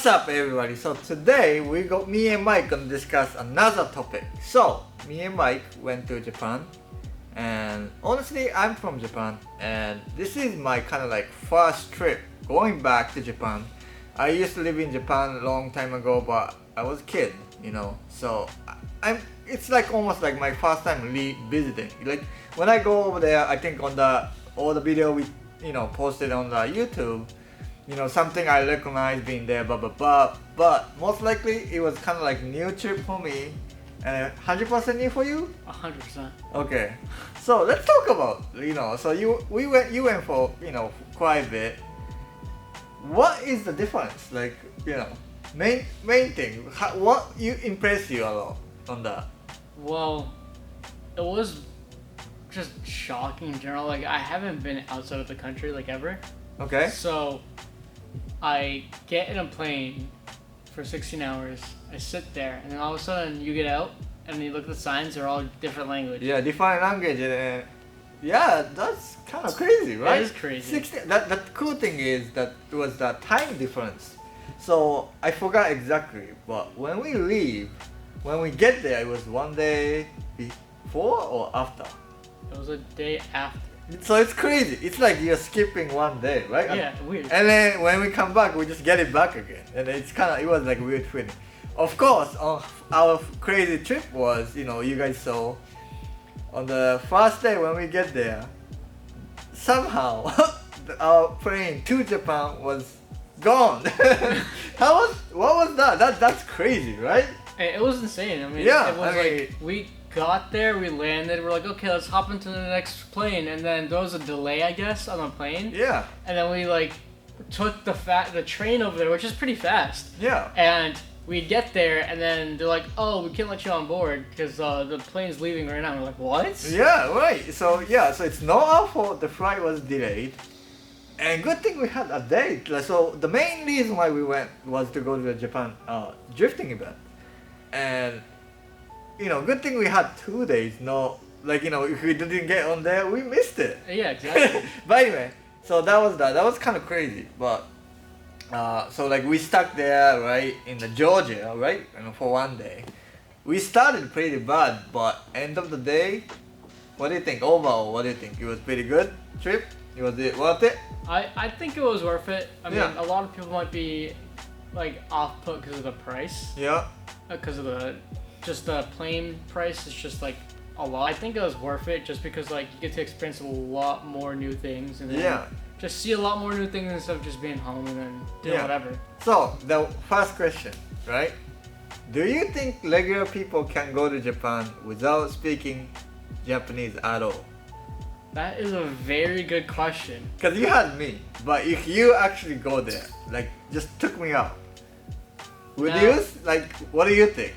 What's up, everybody? So today me and Mike gonna discuss another topic. So me and Mike went to Japan, and honestly, I'm from Japan, and this is my kind of like first trip going back to Japan. I used to live in Japan a long time ago, but I was a kid, So I'm. It's like almost like my first time visiting. Like when I go over there, I think on all the video we posted on the YouTube. Something I recognize being there, blah blah blah. But most likely it was kind of like new trip for me, and 100% new for you. 100%. Okay, so let's talk about So you went for quite a bit. What is the difference? Like main thing. What impressed you a lot on that? Well, it was just shocking in general. Like I haven't been outside of the country like ever. Okay. So I get in a plane for 16 hours. I sit there, and then all of a sudden you get out, and you look at the signs. They're all different language. Yeah, different language. Yeah, that's kind of crazy, right? That is crazy. 16, the cool thing is that it was the time difference. So I forgot exactly, but when we get there, it was one day before or after. It was a day after. So it's crazy. It's like you're skipping one day, right? Yeah, weird. And then when we come back, we just get it back again, and it was like a weird feeling. Of course, our crazy trip was, you guys saw on the first day when we get there, somehow our plane to Japan was gone. What was that? That's crazy, right? It was insane. I mean, Yeah, it was like we got there, we landed, we're like, okay, let's hop into the next plane, and then there was a delay, I guess, on the plane. Yeah. And then we like took the train over there, which is pretty fast. Yeah. And we get there, and then they're like, oh, we can't let you on board because the plane's leaving right now. And we're like, what? Yeah, right. So it's not our fault the flight was delayed. And good thing we had a date. So the main reason why we went was to go to the Japan drifting event. And good thing we had 2 days. If we didn't get on there, we missed it. Yeah, exactly. But anyway, so that was that. That was kind of crazy. But so like we stuck there, right, in the Georgia, right, for one day. We started pretty bad, but end of the day, what do you think? Overall, what do you think? It was pretty good trip. Was it worth it? I think it was worth it. I mean, Yeah. a lot of people might be like off put because of the price. Yeah. Because of the plane price is just like a lot. I think it was worth it just because like you get to experience a lot more new things and then Yeah. just see a lot more new things instead of just being home and then doing whatever. So the first question, right? Do you think regular people can go to Japan without speaking Japanese at all? That is a very good question. Cause you had me, but if you actually go there, like just took me out, would Now- you? Like, what do you think?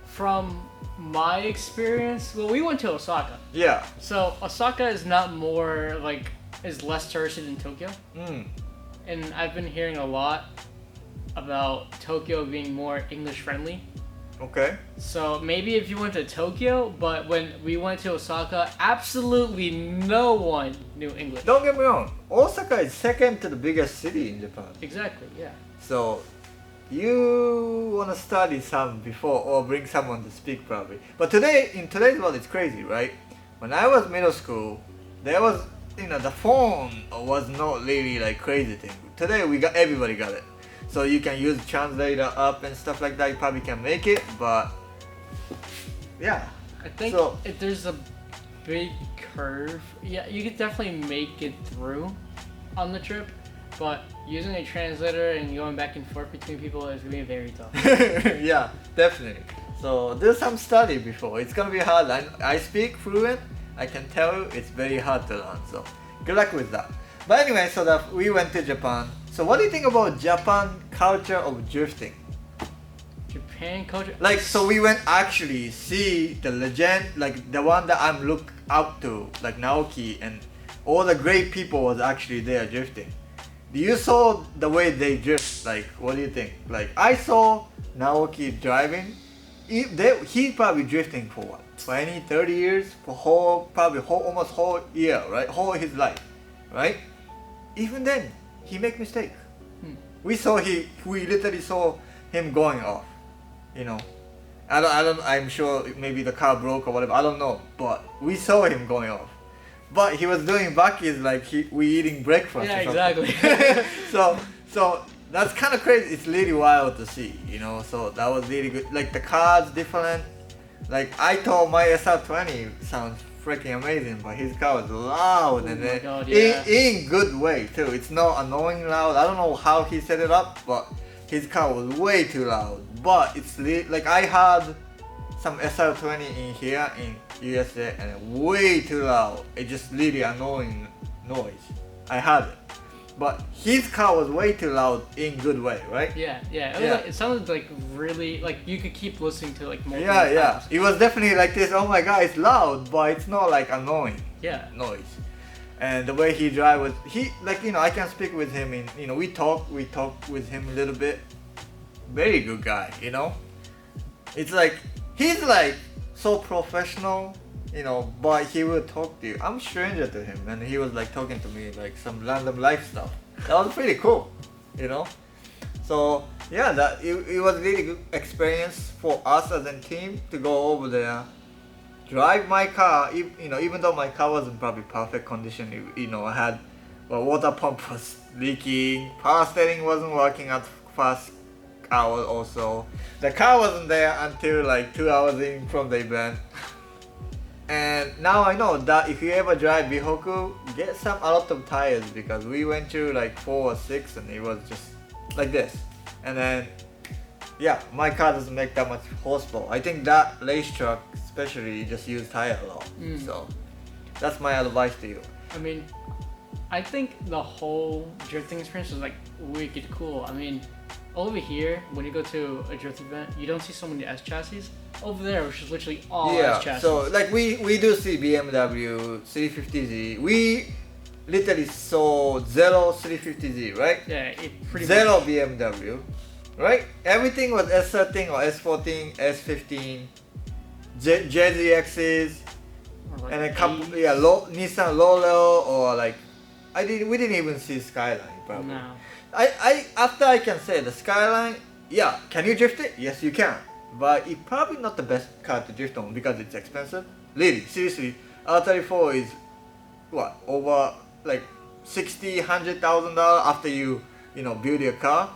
From my experience, well, we went to Osaka. Yeah. So Osaka is not is less touristy than Tokyo. Mm. And I've been hearing a lot about Tokyo being more English friendly. Okay. So maybe if you went to Tokyo, but when we went to Osaka, absolutely no one knew English. Don't get me wrong. Osaka is second to the biggest city in Japan. Exactly, yeah. So you wanna study some before or bring someone to speak probably. But in today's world it's crazy, right? When I was middle school, there was the phone was not really like crazy thing. Today everybody got it. So you can use translator app and stuff like that. You probably can make it, but yeah. I think if there's a big curve, yeah, you could definitely make it through on the trip, but using a translator and going back and forth between people is going to be very tough. Yeah, definitely. So do some study before. It's gonna be hard. I speak fluent. I can tell you it's very hard to learn. So good luck with that. But anyway, so that we went to Japan. So what do you think about Japan culture of drifting? Japan culture? Like, so we went actually see the legend, like the one that I'm look up to, like Naoki, and all the great people was actually there drifting. You saw the way they drift. Like, what do you think? Like, I saw Naoki driving. He probably drifting for what? 20, 30 years? For almost whole year, right? Whole his life, right? Even then, he make mistake. we literally saw him going off. You know, I'm sure maybe the car broke or whatever. I don't know, but we saw him going off. But he was doing bakis like we eating breakfast. Yeah, or something. exactly. So that's kind of crazy. It's really wild to see, you know. So that was really good. Like the car's different. Like I thought my SR20 sounds freaking amazing, but his car was loud and my God, yeah. in good way too. It's not annoying loud. I don't know how he set it up, but his car was way too loud. But it's like I had some SR20 in here in USA and way too loud. It's just really annoying noise. I had it. But his car was way too loud in good way, right? Yeah. It, was Yeah. like, it sounded like really like you could keep listening to like multiple Yeah. times. It was definitely like this, oh my god, it's loud, but it's not like annoying Yeah. noise. And the way he drive was, like, you know, I can speak with him in, you know, we talk with him a little bit. Very good guy, you know? It's like, he's like so professional, you know, but he will talk to you. I'm stranger to him and he was like talking to me like some random life stuff. That was pretty cool, you know? So yeah, it was really good experience for us as a team to go over there, drive my car, you know, even though my car wasn't probably perfect condition, you know, I had, well, water pump was leaking, power steering wasn't working at first hour also. The car wasn't there until like 2 hours in from the event. And now I know that if you ever drive Bihoku, get a lot of tires because we went through like 4 or 6 and it was just like this. And then, yeah, my car doesn't make that much horsepower. I think that racetrack especially just use tire a lot. So that's my advice to you. I mean, I think the whole drifting experience was like wicked cool. I mean, over here, when you go to a drift event, you don't see so many S chassis. Over there, which is literally all S chassis. So like we do see BMW 350Z. We literally saw zero 350Z, right? Yeah, it pretty Zero much. BMW, right? Everything was S13 or S14, S15, JZXs, Or like and a couple, 80s. Nissan Lolo, or like we didn't even see Skyline probably. No. After I can say the Skyline, yeah, can you drift it? Yes, you can. But it's probably not the best car to drift on because it's expensive. Really, seriously, R34 is what, over like $60,000-$100,000 after you know build your car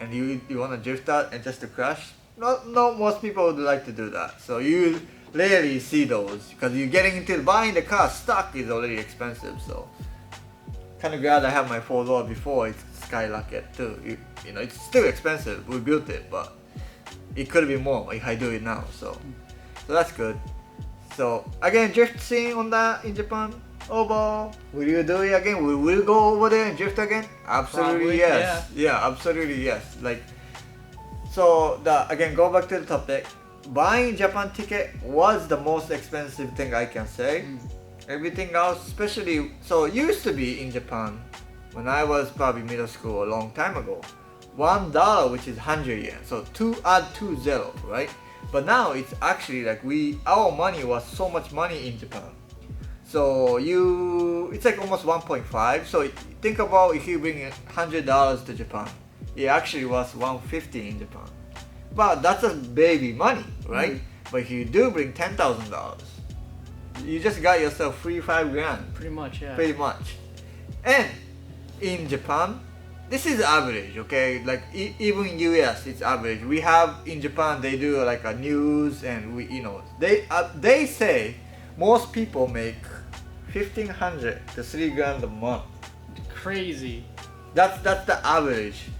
and you want to drift that and just to crash. Not most people would like to do that. So you rarely see those because you're getting into buying the car stock is already expensive. So kind of glad I have my 4-door before it's skyrocket too. You know, it's still expensive. We built it, but it could be more if I do it now. So that's good. So again, drift scene on that in Japan. Obo, will you do it again? Will we go over there and drift again? Absolutely. Probably, yes. Yeah, absolutely yes. Like, so again, go back to the topic. Buying Japan ticket was the most expensive thing I can say. Everything else, especially, so it used to be in Japan when I was probably middle school a long time ago, $1, which is 100 yen. So add 2 zeros, right? But now it's actually like our money was so much money in Japan. So it's like almost 1.5. So think about if you bring $100 to Japan, it actually was 150 in Japan. But that's a baby money, right? But if you do bring $10,000, you just got yourself free $5,000. Pretty much, yeah. Pretty much. And in Japan, this is average, okay? Like even in US, it's average. We have in Japan, they do like a news, and they say most people make $1,500 to $3,000 a month. Crazy. That's the average.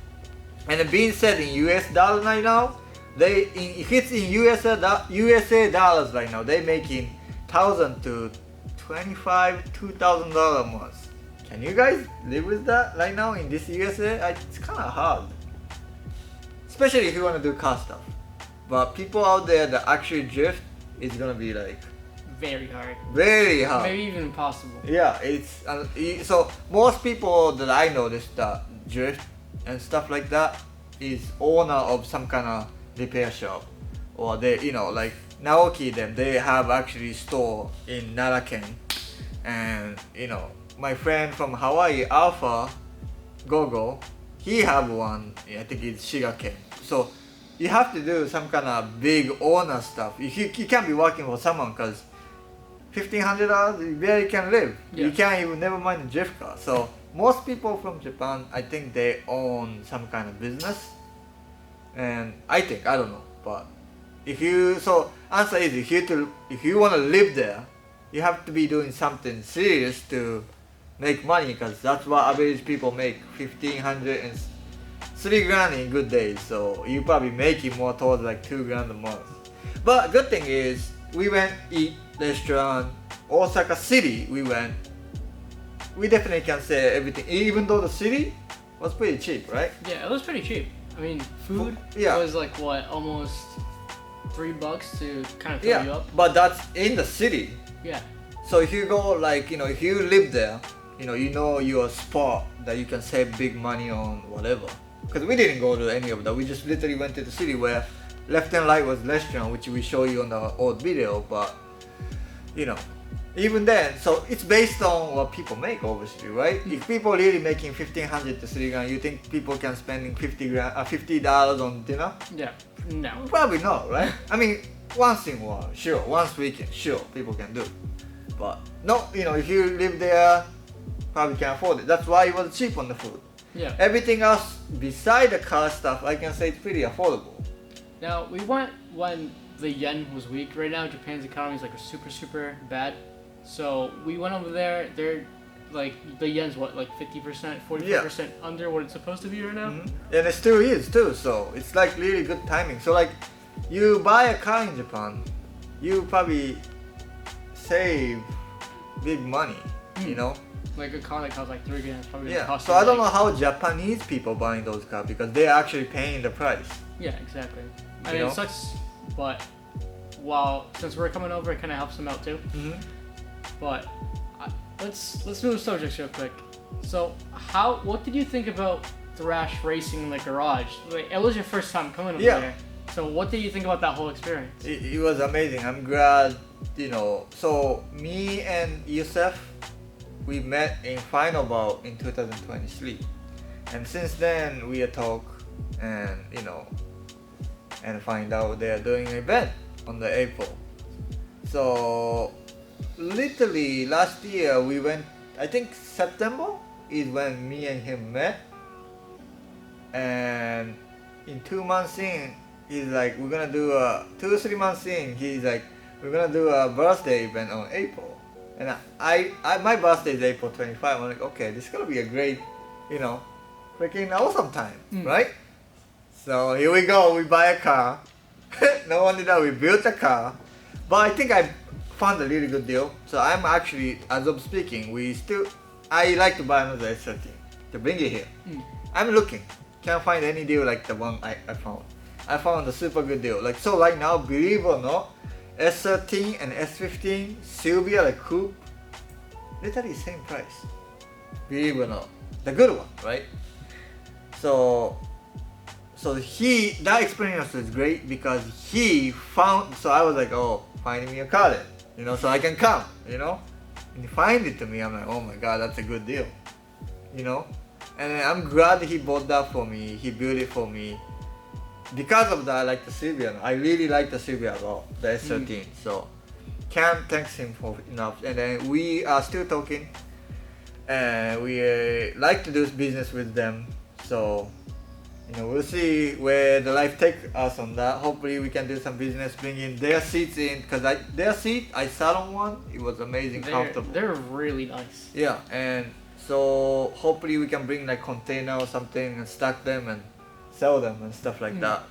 And it being said in US dollars right now, if it's in USA dollars right now, they making $1,000 to $2,000 a month. Can you guys live with that right now in this USA? It's kind of hard, especially if you want to do car stuff. But people out there that actually drift, it's gonna be like Very hard. very hard. Maybe even impossible. Yeah, it's so most people that I noticed that drift and stuff like that is owner of some kind of repair shop, or they, like Naoki they have actually store in Naraken, and my friend from Hawaii, Alpha Gogo, he have one. I think it's Shigaken. So you have to do some kind of big owner stuff. You can't be working for someone because $1,500 you barely can live. Yeah. You can't even, never mind a drift car. So most people from Japan, I think they own some kind of business. And I don't know, but answer is if you want to live there, you have to be doing something serious to make money, because that's what average people make, 1,500 and $3,000 in good days. So you probably making more towards like $2,000 a month. But good thing is we went eat restaurant Osaka city. We definitely can say everything, even though the city was pretty cheap, right? Yeah, it was pretty cheap. I mean, food Yeah. was like what, almost $3 to kind of fill you up. But that's in the city. Yeah. So if you go like, if you live there, you know your spot that you can save big money on whatever. Because we didn't go to any of that. We just literally went to the city where left and right was restaurant, which we show you on the old video. But even then, so it's based on what people make, obviously, right? If people really making 1,500 to $3,000, you think people can spending $50 on dinner? Yeah. No. Probably not, right? I mean, once in a while, sure. Once weekend, sure, people can do. But no, if you live there, probably can afford it. That's why it was cheap on the food. Yeah. Everything else beside the car stuff, I can say it's pretty affordable. Now, we went when the yen was weak. Right now, Japan's economy is like super, super bad. So we went over there. They're like, the yen's what, like 50%, 45% under what it's supposed to be right now? Mm-hmm. And it still is too, so it's like really good timing. So like, you buy a car in Japan, you probably save big money, Like a car that costs like $3,000 is probably gonna Yeah, cost so you I don't like- know how Japanese people buying those cars, because they're actually paying the price. Yeah, exactly. I You mean, know? it sucks, but since we're coming over, it kind of helps them out too. Mm-hmm. But let's move subjects real quick. So, what did you think about Thrash racing in the garage? Like, it was your first time coming over Yeah. there. So, what did you think about that whole experience? It was amazing. I'm glad, So me and Yusef, we met in Final Bout in 2023, and since then we talk and and find out they are doing an event on the April. So literally last year we went. I think September is when me and him met, and in 2 months in, he's like, we're gonna do 2 or 3 months in, he's like, we're gonna do a birthday event on April. And I my birthday is April 25. I'm like, okay, this is gonna be a great, freaking awesome time, right? So here we go, we buy a car. Not only that, we built a car. But I think I found a really good deal. So I'm actually, as of speaking, I like to buy another S13 to bring it here. I'm looking, can't find any deal like the one I found. I found a super good deal. Like, so right now, believe it or not, S13 and S15, Sylvia, like coupe, literally same price. Believe it or not, the good one, right? So that experience was great because he found. So I was like, oh, finding me a car then, so I can come, and he find it to me. I'm like, oh my god, that's a good deal, And I'm glad he bought that for me. He built it for me. Because of that, I like the Sylvia. I really like the Sylvia a lot, the S13. So can't thank him for enough. And then we are still talking, and we like to do business with them. So we'll see where the life takes us on that. Hopefully we can do some business, bringing their seats in, because their seat I sat on one. It was amazing, comfortable. They're really nice. Yeah, and so hopefully we can bring like container or something and stack them and sell them and stuff like that.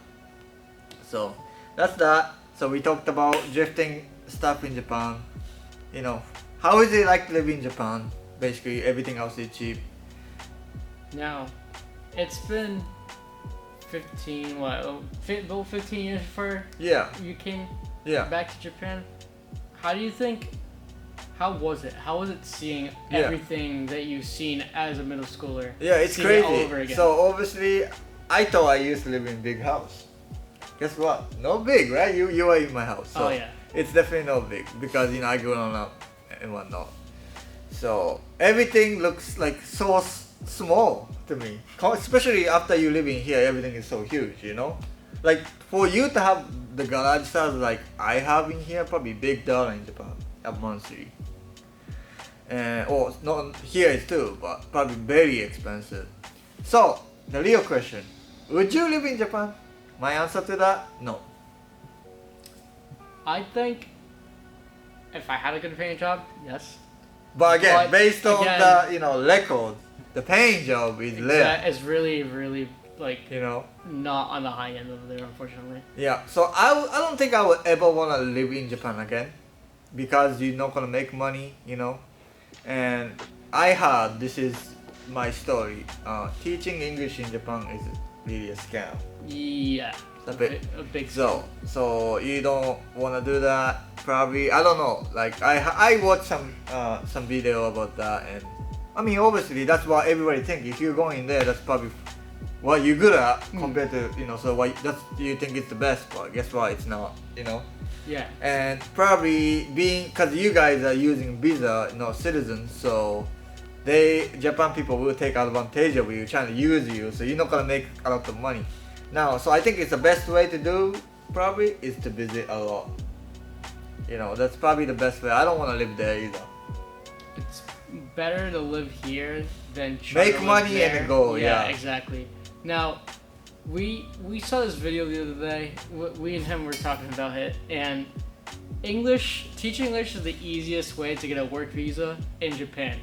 So that's that. So we talked about drifting stuff in Japan. How is it like to live in Japan? Basically everything else is cheap. Now, it's been 15 years before you came back to Japan. How was it? How was it seeing everything that you've seen as a middle schooler? Yeah, it's seeing crazy. It all over again? So obviously, I thought I used to live in a big house. Guess what? No big, right? You were in my house. So oh yeah. It's definitely not big because I grew up and whatnot. So everything looks like so small to me. Especially after you live in here, everything is so huge, you know? Like, for you to have the garage size like I have in here, probably big dollar in Japan, a monthly. Or not here is too, but probably very expensive. So, the real question, would you live in Japan? My answer to that, no. I think if I had a good paying job, yes. But again, But based on again- the, you know, record, the paying job is there, It's really, really like you know? not on the high end of there, unfortunately. Yeah, so I don't think I would ever want to live in Japan again because you're not gonna make money, you know. And I heard, this is my story, teaching English in Japan is really a scam. Yeah, A bit. a big So you don't want to do that. Probably, I don't know. Like I watched some video about that, and I mean obviously that's what everybody think. If you're going there, that's probably what you're good at compared to, you know. So why that's you think it's the best, but guess what? It's not. You know. Yeah. And probably being, because you guys are using visa, not citizens, so Japan people will take advantage of you, trying to use you, so you're not gonna make a lot of money. Now, so I think it's the best way to do probably is to visit a lot. You know, that's probably the best way. I don't want to live there either. It's better to live here than try Make to live money there. and go, yeah. Exactly. Now, we saw this video the other day. We and him were talking about it, and teaching English is the easiest way to get a work visa in Japan.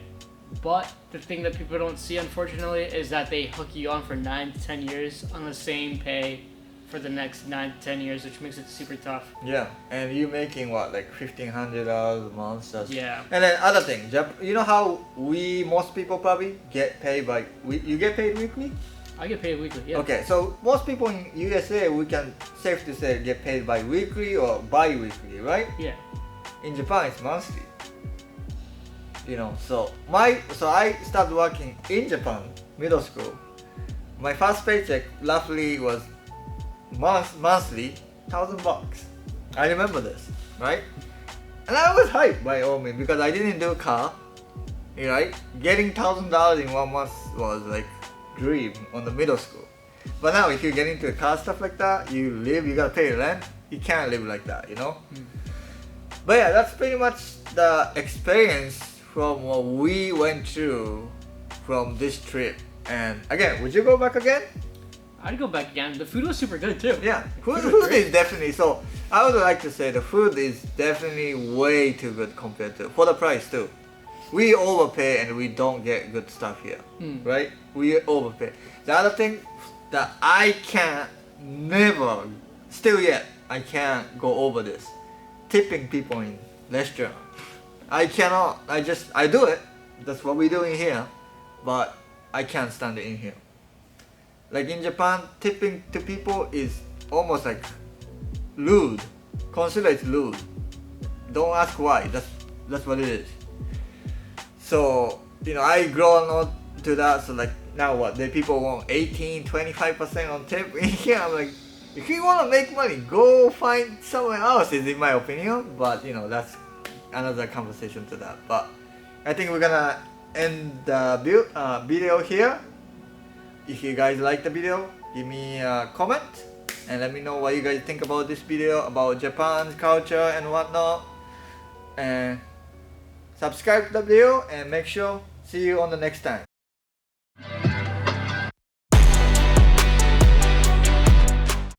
But the thing that people don't see, unfortunately, is that they hook you on for 9 to 10 years on the same pay for the next 9 to 10 years, which makes it super tough. Yeah, and you making what, like $1,500 a month? Yeah. And then other thing, you know how most people probably get paid by, you get paid weekly? I get paid weekly, yeah. Okay, so most people in USA, we can safe to say get paid by weekly or bi-weekly, right? Yeah. In Japan, it's monthly. You know, so I started working in Japan, middle school. My first paycheck roughly was monthly, $1,000. I remember this, right? And I was hyped by all means because I didn't do car, right? Getting $1,000 in 1 month was like dream on the middle school. But now if you get into car stuff like that, you gotta pay rent. You can't live like that, you know. But yeah, that's pretty much the experience from what we went through from this trip. And again, would you go back again? I'd go back again. The food was super good too. Yeah, food was great. is definitely, so I would like to say the food is definitely way too good compared to, for the price too. We overpay and we don't get good stuff here, right? We overpay. The other thing that I can't still yet, I can't go over this. Tipping people in restaurant. I cannot, I do it. That's what we do in here. But I can't stand it in here. Like in Japan, tipping to people is almost like rude. Consider it rude. Don't ask why. That's what it is. So, you know, I grown on to that. So like now what? The people want 18, 25% on tip in here. I'm like, if you want to make money, go find somewhere else. Is in my opinion. But you know, that's another conversation to that. But I think we're gonna end the video here. If you guys like the video, give me a comment and let me know what you guys think about this video, about Japan's culture and whatnot. And subscribe to the video and make sure see you on the next time.